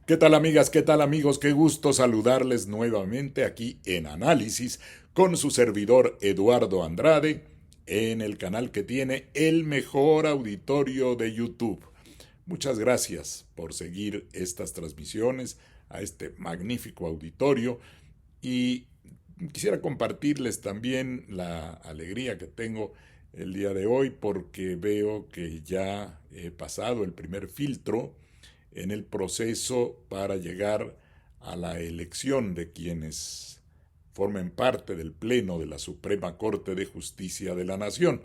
¿Qué tal amigas? ¿Qué tal amigos? Qué gusto saludarles nuevamente aquí en Análisis con su servidor Eduardo Andrade en el canal que tiene el mejor auditorio de YouTube. Muchas gracias por seguir estas transmisiones a este magnífico auditorio y quisiera compartirles también la alegría que tengo el día de hoy porque veo que ya he pasado el primer filtro en el proceso para llegar a la elección de quienes formen parte del Pleno de la Suprema Corte de Justicia de la Nación.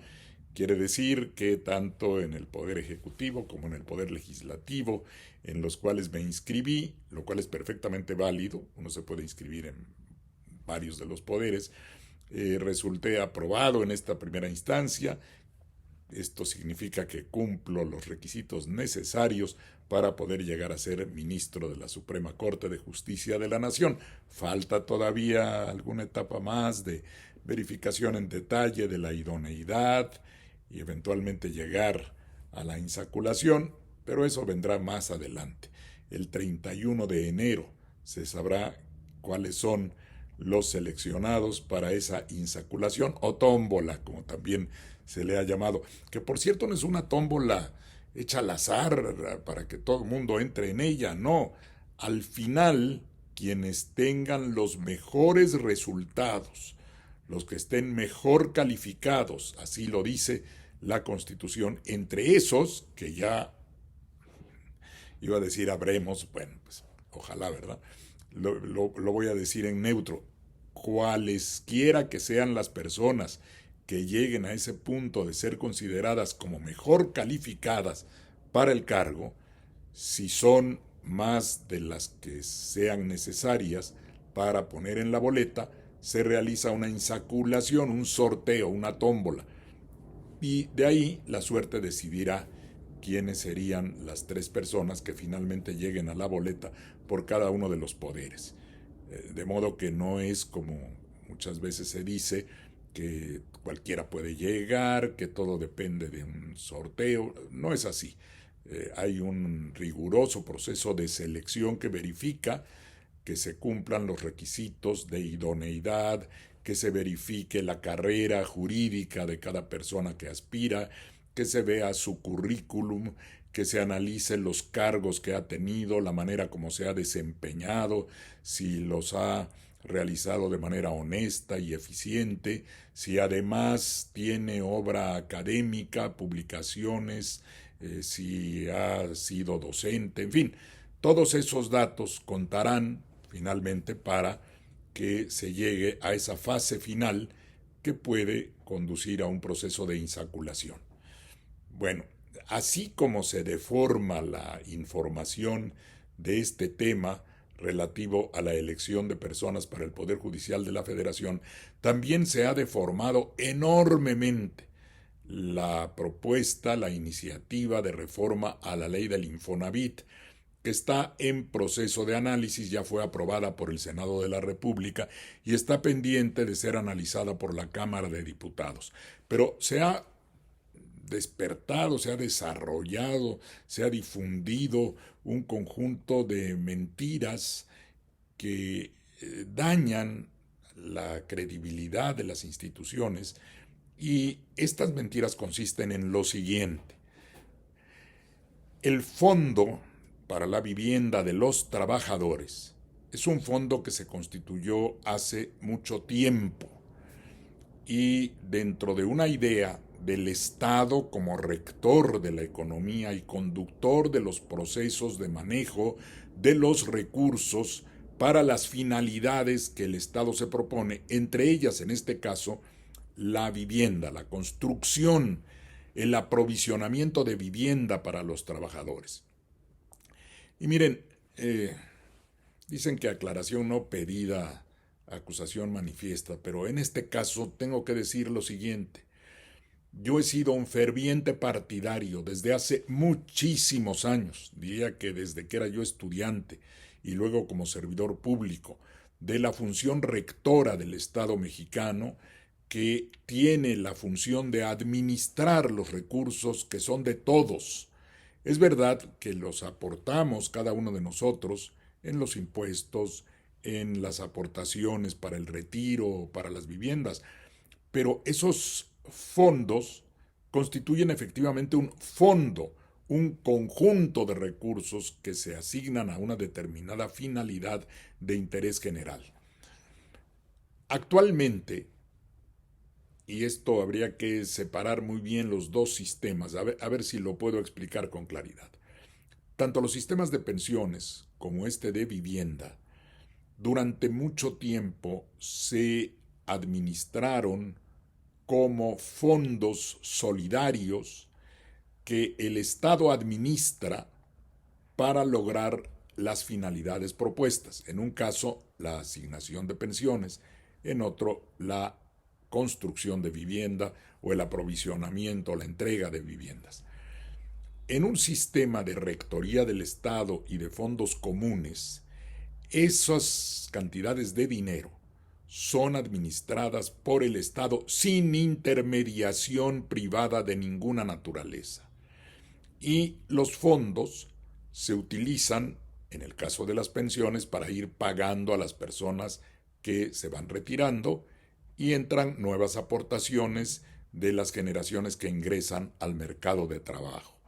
Quiere decir que tanto en el Poder Ejecutivo como en el Poder Legislativo, en los cuales me inscribí, lo cual es perfectamente válido, uno se puede inscribir en varios de los poderes, resulté aprobado en esta primera instancia. Esto significa que cumplo los requisitos necesarios para poder llegar a ser ministro de la Suprema Corte de Justicia de la Nación. Falta todavía alguna etapa más de verificación en detalle de la idoneidad y eventualmente llegar a la insaculación, pero eso vendrá más adelante. El 31 de enero se sabrá cuáles son los seleccionados para esa insaculación o tómbola, como también se le ha llamado, que por cierto no es una tómbola hecha al azar para que todo el mundo entre en ella, no. Al final, quienes tengan los mejores resultados, los que estén mejor calificados, así lo dice la Constitución, entre esos, que ya iba a decir habremos, bueno, pues ojalá, ¿verdad? Lo voy a decir en neutro. Cualesquiera que sean las personas que lleguen a ese punto de ser consideradas como mejor calificadas para el cargo, si son más de las que sean necesarias para poner en la boleta, se realiza una insaculación, un sorteo, una tómbola. Y de ahí la suerte decidirá quiénes serían las tres personas que finalmente lleguen a la boleta por cada uno de los poderes. De modo que no es como muchas veces se dice, que cualquiera puede llegar, que todo depende de un sorteo. No es así. Hay un riguroso proceso de selección que verifica que se cumplan los requisitos de idoneidad, que se verifique la carrera jurídica de cada persona que aspira, que se vea su currículum, que se analice los cargos que ha tenido, la manera como se ha desempeñado, si los ha realizado de manera honesta y eficiente, si además tiene obra académica, publicaciones, si ha sido docente, en fin, todos esos datos contarán finalmente para que se llegue a esa fase final que puede conducir a un proceso de insaculación. Bueno, así como se deforma la información de este tema relativo a la elección de personas para el Poder Judicial de la Federación, también se ha deformado enormemente la propuesta, la iniciativa de reforma a la ley del Infonavit, que está en proceso de análisis, ya fue aprobada por el Senado de la República y está pendiente de ser analizada por la Cámara de Diputados. Pero se ha despertado, se ha desarrollado, se ha difundido un conjunto de mentiras que dañan la credibilidad de las instituciones, y estas mentiras consisten en lo siguiente. El fondo para la vivienda de los trabajadores es un fondo que se constituyó hace mucho tiempo y dentro de una idea del Estado como rector de la economía y conductor de los procesos de manejo de los recursos para las finalidades que el Estado se propone, entre ellas en este caso la vivienda, la construcción, el aprovisionamiento de vivienda para los trabajadores. Y miren, dicen que aclaración no pedida, acusación manifiesta, pero en este caso tengo que decir lo siguiente. Yo he sido un ferviente partidario desde hace muchísimos años, diría que desde que era yo estudiante y luego como servidor público, de la función rectora del Estado mexicano, que tiene la función de administrar los recursos que son de todos, Es verdad que los aportamos cada uno de nosotros en los impuestos, en las aportaciones para el retiro, para las viviendas, pero esos fondos constituyen efectivamente un fondo, un conjunto de recursos que se asignan a una determinada finalidad de interés general. Actualmente, y esto habría que separar muy bien los dos sistemas, a ver si lo puedo explicar con claridad. Tanto los sistemas de pensiones como este de vivienda, durante mucho tiempo se administraron como fondos solidarios que el Estado administra para lograr las finalidades propuestas. En un caso, la asignación de pensiones, en otro, la construcción de vivienda o el aprovisionamiento o la entrega de viviendas. En un sistema de rectoría del Estado y de fondos comunes, esas cantidades de dinero son administradas por el Estado sin intermediación privada de ninguna naturaleza. Y los fondos se utilizan, en el caso de las pensiones, para ir pagando a las personas que se van retirando y entran nuevas aportaciones de las generaciones que ingresan al mercado de trabajo.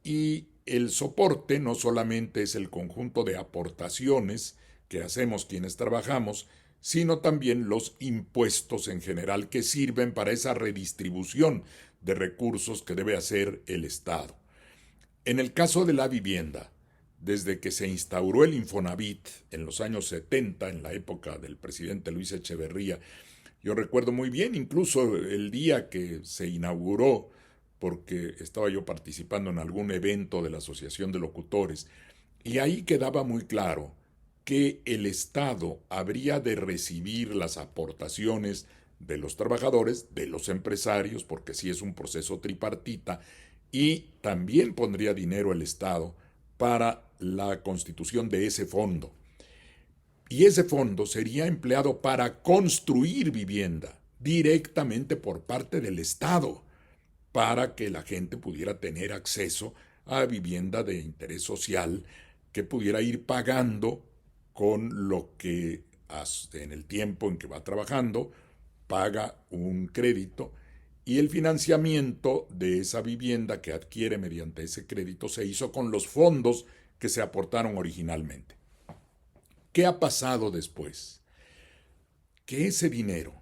Y el soporte no solamente es el conjunto de aportaciones que hacemos quienes trabajamos, sino también los impuestos en general que sirven para esa redistribución de recursos que debe hacer el Estado. En el caso de la vivienda, desde que se instauró el Infonavit en los años 70, en la época del presidente Luis Echeverría, yo recuerdo muy bien, incluso el día que se inauguró, porque estaba yo participando en algún evento de la Asociación de Locutores, y ahí quedaba muy claro que el Estado habría de recibir las aportaciones de los trabajadores, de los empresarios, porque sí es un proceso tripartita, y también pondría dinero el Estado para la constitución de ese fondo. Y ese fondo sería empleado para construir vivienda directamente por parte del Estado, para que la gente pudiera tener acceso a vivienda de interés social que pudiera ir pagando con lo que en el tiempo en que va trabajando paga un crédito y el financiamiento de esa vivienda que adquiere mediante ese crédito se hizo con los fondos que se aportaron originalmente. ¿Qué ha pasado después? Que ese dinero,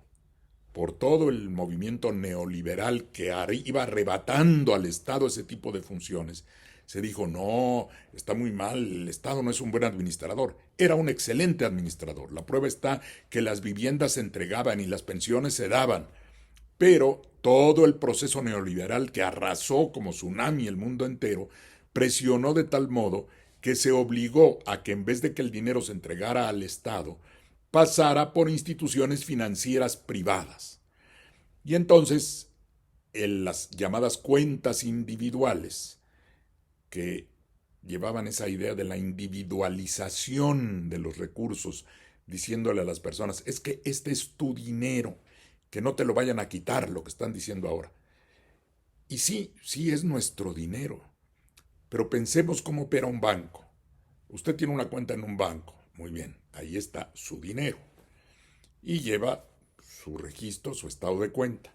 por todo el movimiento neoliberal que iba arrebatando al Estado ese tipo de funciones, se dijo, no, está muy mal, el Estado no es un buen administrador. Era un excelente administrador. La prueba está que las viviendas se entregaban y las pensiones se daban. Pero todo el proceso neoliberal que arrasó como tsunami el mundo entero, presionó de tal modo que se obligó a que en vez de que el dinero se entregara al Estado, pasara por instituciones financieras privadas. Y entonces, en las llamadas cuentas individuales, que llevaban esa idea de la individualización de los recursos, diciéndole a las personas, es que este es tu dinero, que no te lo vayan a quitar, lo que están diciendo ahora. Y sí, sí es nuestro dinero, pero pensemos cómo opera un banco. Usted tiene una cuenta en un banco, muy bien, ahí está su dinero, y lleva su registro, su estado de cuenta.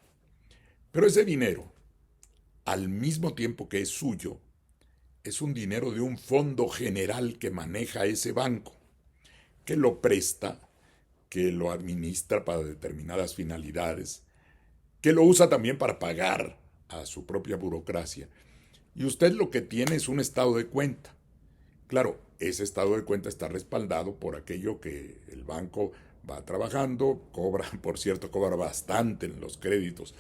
Pero ese dinero, al mismo tiempo que es suyo, es un dinero de un fondo general que maneja ese banco, que lo presta, que lo administra para determinadas finalidades, que lo usa también para pagar a su propia burocracia. Y usted lo que tiene es un estado de cuenta. Claro, ese estado de cuenta está respaldado por aquello que el banco va trabajando, cobra, por cierto, cobra bastante en los créditos,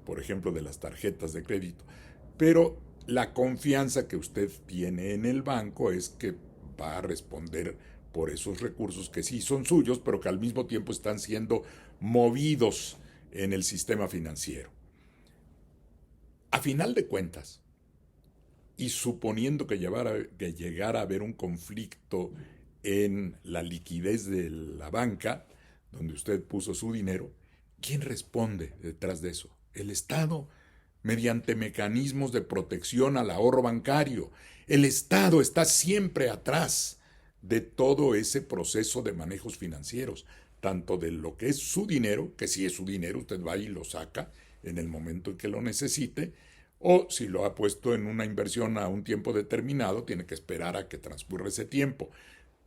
por ejemplo, de las tarjetas de crédito. Pero la confianza que usted tiene en el banco es que va a responder por esos recursos que sí son suyos, pero que al mismo tiempo están siendo movidos en el sistema financiero. A final de cuentas, y suponiendo que llegara a haber un conflicto en la liquidez de la banca, donde usted puso su dinero, ¿quién responde detrás de eso? ¿El Estado mediante mecanismos de protección al ahorro bancario. El Estado está siempre atrás de todo ese proceso de manejos financieros, tanto de lo que es su dinero, que si es su dinero usted va y lo saca en el momento en que lo necesite, o si lo ha puesto en una inversión a un tiempo determinado, tiene que esperar a que transcurra ese tiempo.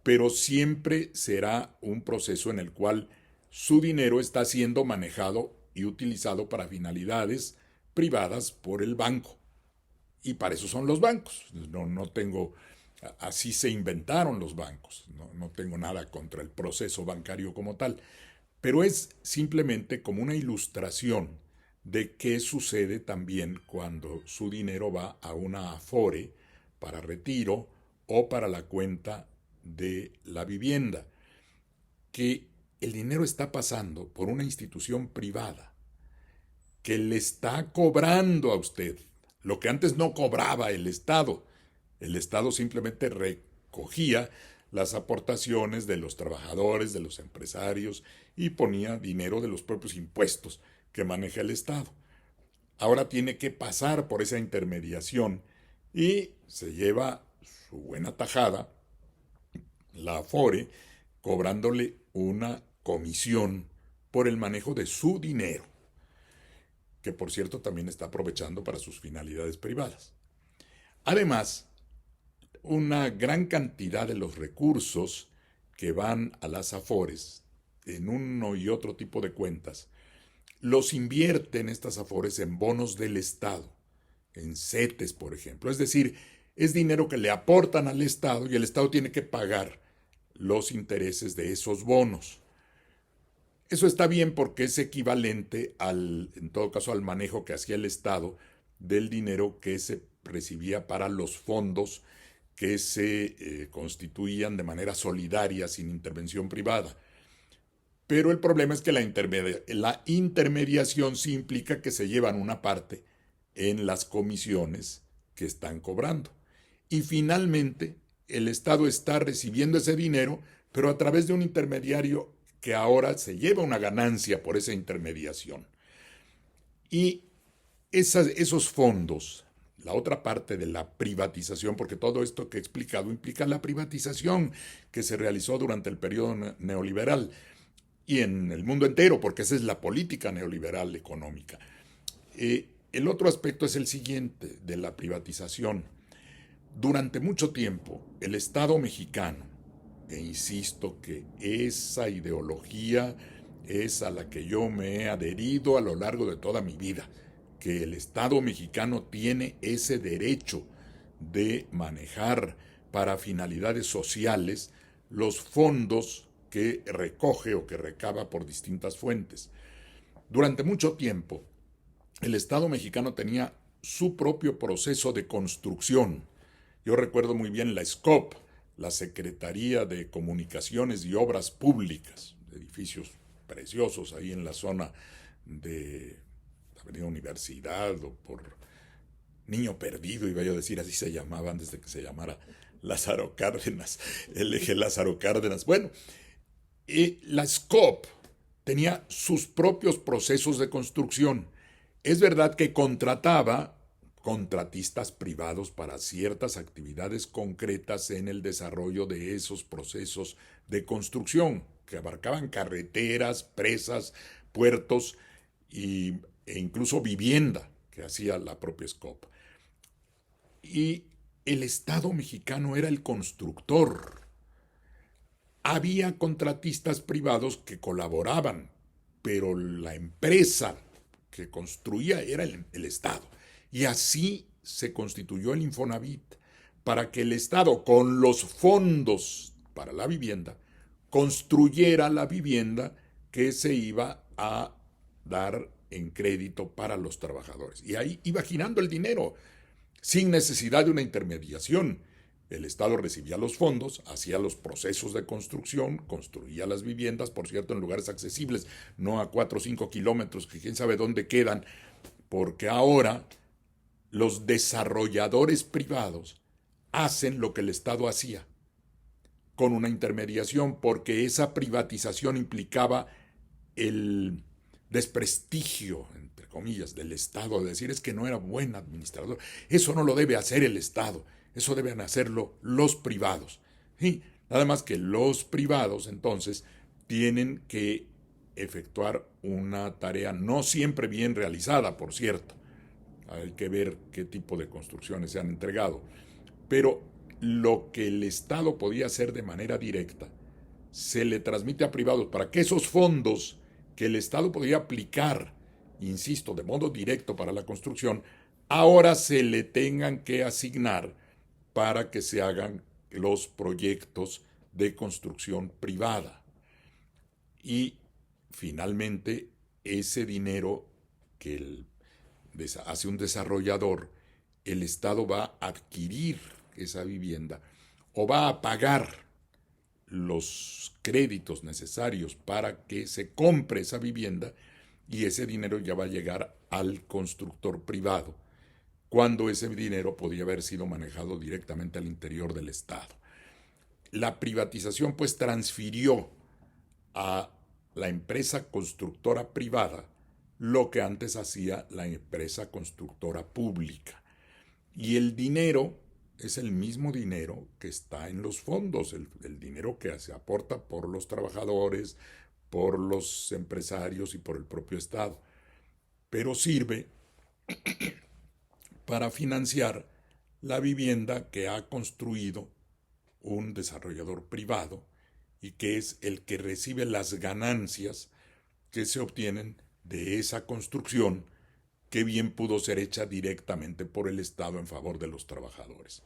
Pero siempre será un proceso en el cual su dinero está siendo manejado y utilizado para finalidades privadas por el banco. Y para eso son los bancos. No tengo, así se inventaron los bancos. No tengo nada contra el proceso bancario como tal. Pero es simplemente como una ilustración de qué sucede también cuando su dinero va a una Afore para retiro o para la cuenta de la vivienda. Que el dinero está pasando por una institución privada que le está cobrando a usted lo que antes no cobraba el Estado. El Estado simplemente recogía las aportaciones de los trabajadores, de los empresarios y ponía dinero de los propios impuestos que maneja el Estado. Ahora tiene que pasar por esa intermediación y se lleva su buena tajada, la Afore, cobrándole una comisión por el manejo de su dinero, que por cierto también está aprovechando para sus finalidades privadas. Además, una gran cantidad de los recursos que van a las Afores en uno y otro tipo de cuentas, los invierten estas Afores en bonos del Estado, en CETES, por ejemplo. Es decir, es dinero que le aportan al Estado y el Estado tiene que pagar los intereses de esos bonos. Eso está bien porque es equivalente en todo caso, al manejo que hacía el Estado del dinero que se recibía para los fondos que se constituían de manera solidaria, sin intervención privada. Pero el problema es que la intermediación sí implica que se llevan una parte en las comisiones que están cobrando. Y finalmente, el Estado está recibiendo ese dinero, pero a través de un intermediario que ahora se lleva una ganancia por esa intermediación. Y esos fondos, la otra parte de la privatización, porque todo esto que he explicado implica la privatización que se realizó durante el periodo neoliberal y en el mundo entero, porque esa es la política neoliberal económica. El otro aspecto es el siguiente de la privatización. Durante mucho tiempo, el Estado mexicano, e insisto que esa ideología es a la que yo me he adherido a lo largo de toda mi vida, que el Estado mexicano tiene ese derecho de manejar para finalidades sociales los fondos que recoge o que recaba por distintas fuentes. Durante mucho tiempo, el Estado mexicano tenía su propio proceso de construcción. Yo recuerdo muy bien la SCOP, la Secretaría de Comunicaciones y Obras Públicas, edificios preciosos ahí en la zona de la Avenida Universidad o por Niño Perdido, iba yo a decir, así se llamaba antes de que se llamara Lázaro Cárdenas, el eje Lázaro Cárdenas. Bueno, la SCOP tenía sus propios procesos de construcción. Es verdad que contrataba contratistas privados para ciertas actividades concretas en el desarrollo de esos procesos de construcción, que abarcaban carreteras, presas, puertos e incluso vivienda, que hacía la propia SCOP. Y el Estado mexicano era el constructor. Había contratistas privados que colaboraban, pero la empresa que construía era el Estado. Y así se constituyó el Infonavit, para que el Estado, con los fondos para la vivienda, construyera la vivienda que se iba a dar en crédito para los trabajadores. Y ahí iba girando el dinero, sin necesidad de una intermediación. El Estado recibía los fondos, hacía los procesos de construcción, construía las viviendas, por cierto, en lugares accesibles, no a 4 o 5 kilómetros, que quién sabe dónde quedan, porque ahora los desarrolladores privados hacen lo que el Estado hacía, con una intermediación, porque esa privatización implicaba el desprestigio, entre comillas, del Estado, de decir es que no era buen administrador. Eso no lo debe hacer el Estado, eso deben hacerlo los privados. ¿Sí? Nada más que los privados entonces tienen que efectuar una tarea no siempre bien realizada, por cierto. Hay que ver qué tipo de construcciones se han entregado. Pero lo que el Estado podía hacer de manera directa se le transmite a privados para que esos fondos que el Estado podía aplicar, insisto, de modo directo para la construcción, ahora se le tengan que asignar para que se hagan los proyectos de construcción privada. Y finalmente, ese dinero que hace un desarrollador, el Estado va a adquirir esa vivienda o va a pagar los créditos necesarios para que se compre esa vivienda y ese dinero ya va a llegar al constructor privado, cuando ese dinero podía haber sido manejado directamente al interior del Estado. La privatización pues transfirió a la empresa constructora privada lo que antes hacía la empresa constructora pública. Y el dinero es el mismo dinero que está en los fondos, el dinero que se aporta por los trabajadores, por los empresarios y por el propio Estado. Pero sirve para financiar la vivienda que ha construido un desarrollador privado y que es el que recibe las ganancias que se obtienen de esa construcción que bien pudo ser hecha directamente por el Estado en favor de los trabajadores.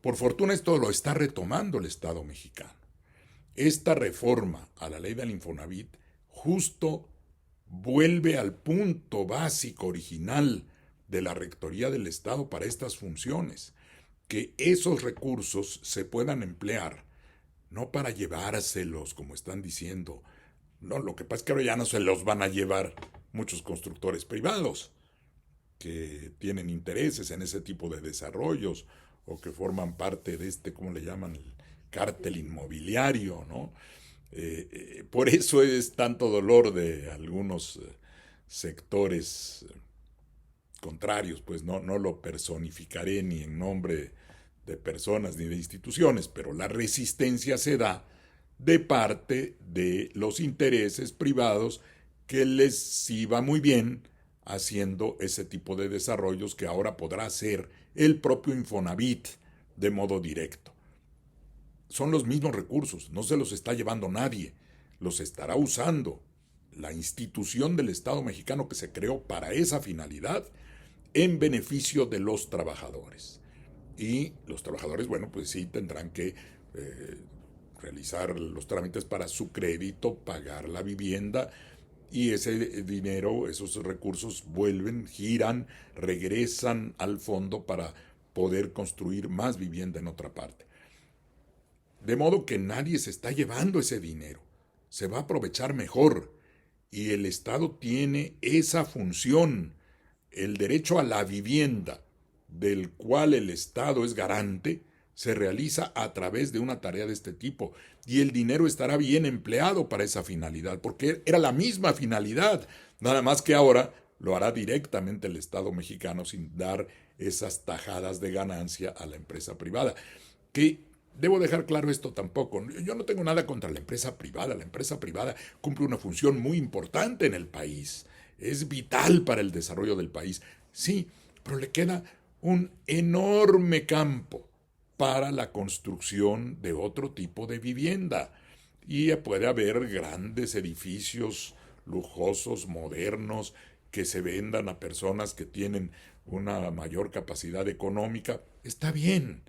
Por fortuna esto lo está retomando el Estado mexicano. Esta reforma a la ley del Infonavit justo vuelve al punto básico original de la Rectoría del Estado para estas funciones, que esos recursos se puedan emplear, no para llevárselos, como están diciendo. No, lo que pasa es que ahora ya no se los van a llevar muchos constructores privados que tienen intereses en ese tipo de desarrollos o que forman parte de este, ¿cómo le llaman? El cártel inmobiliario, ¿no? Por eso es tanto dolor de algunos sectores contrarios, pues no lo personificaré ni en nombre de personas ni de instituciones, pero la resistencia se da de parte de los intereses privados que les iba muy bien haciendo ese tipo de desarrollos que ahora podrá hacer el propio Infonavit de modo directo. Son los mismos recursos, no se los está llevando nadie, los estará usando la institución del Estado mexicano que se creó para esa finalidad en beneficio de los trabajadores. Y los trabajadores, bueno, pues sí tendrán que realizar los trámites para su crédito, pagar la vivienda, y ese dinero, esos recursos vuelven, giran, regresan al fondo para poder construir más vivienda en otra parte. De modo que nadie se está llevando ese dinero, se va a aprovechar mejor, y el Estado tiene esa función, el derecho a la vivienda, del cual el Estado es garante, se realiza a través de una tarea de este tipo, y el dinero estará bien empleado para esa finalidad, porque era la misma finalidad, nada más que ahora lo hará directamente el Estado mexicano sin dar esas tajadas de ganancia a la empresa privada. Que debo dejar claro esto tampoco, yo no tengo nada contra la empresa privada cumple una función muy importante en el país, es vital para el desarrollo del país, sí, pero le queda un enorme campo para la construcción de otro tipo de vivienda. Y puede haber grandes edificios lujosos, modernos, que se vendan a personas que tienen una mayor capacidad económica. Está bien,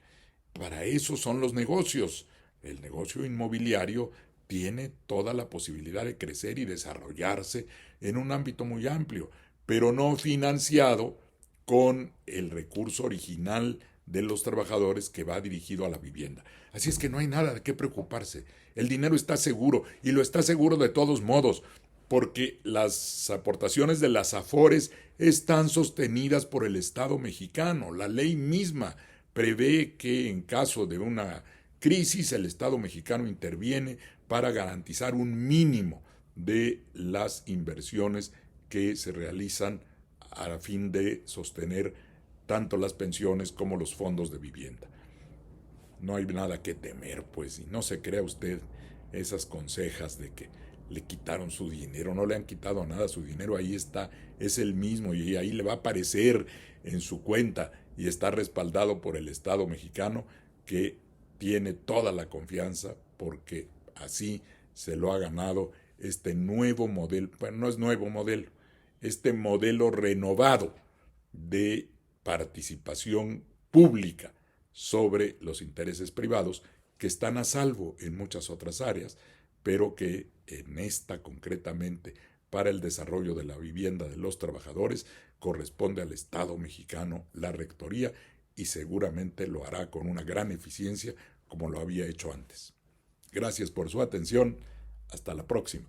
para eso son los negocios. El negocio inmobiliario tiene toda la posibilidad de crecer y desarrollarse en un ámbito muy amplio, pero no financiado con el recurso original de los trabajadores que va dirigido a la vivienda. Así es que no hay nada de qué preocuparse. El dinero está seguro y lo está seguro de todos modos, porque las aportaciones de las Afores están sostenidas por el Estado mexicano. La ley misma prevé que en caso de una crisis el Estado mexicano interviene para garantizar un mínimo de las inversiones que se realizan a fin de sostener tanto las pensiones como los fondos de vivienda. No hay nada que temer, pues, y no se crea usted esas consejas de que le quitaron su dinero. No le han quitado nada, su dinero ahí está, es el mismo, y ahí le va a aparecer en su cuenta, y está respaldado por el Estado mexicano, que tiene toda la confianza porque así se lo ha ganado este nuevo modelo. Bueno, no es nuevo modelo, este modelo renovado de participación pública sobre los intereses privados, que están a salvo en muchas otras áreas, pero que en esta concretamente, para el desarrollo de la vivienda de los trabajadores, corresponde al Estado mexicano la rectoría, y seguramente lo hará con una gran eficiencia como lo había hecho antes. Gracias por su atención. Hasta la próxima.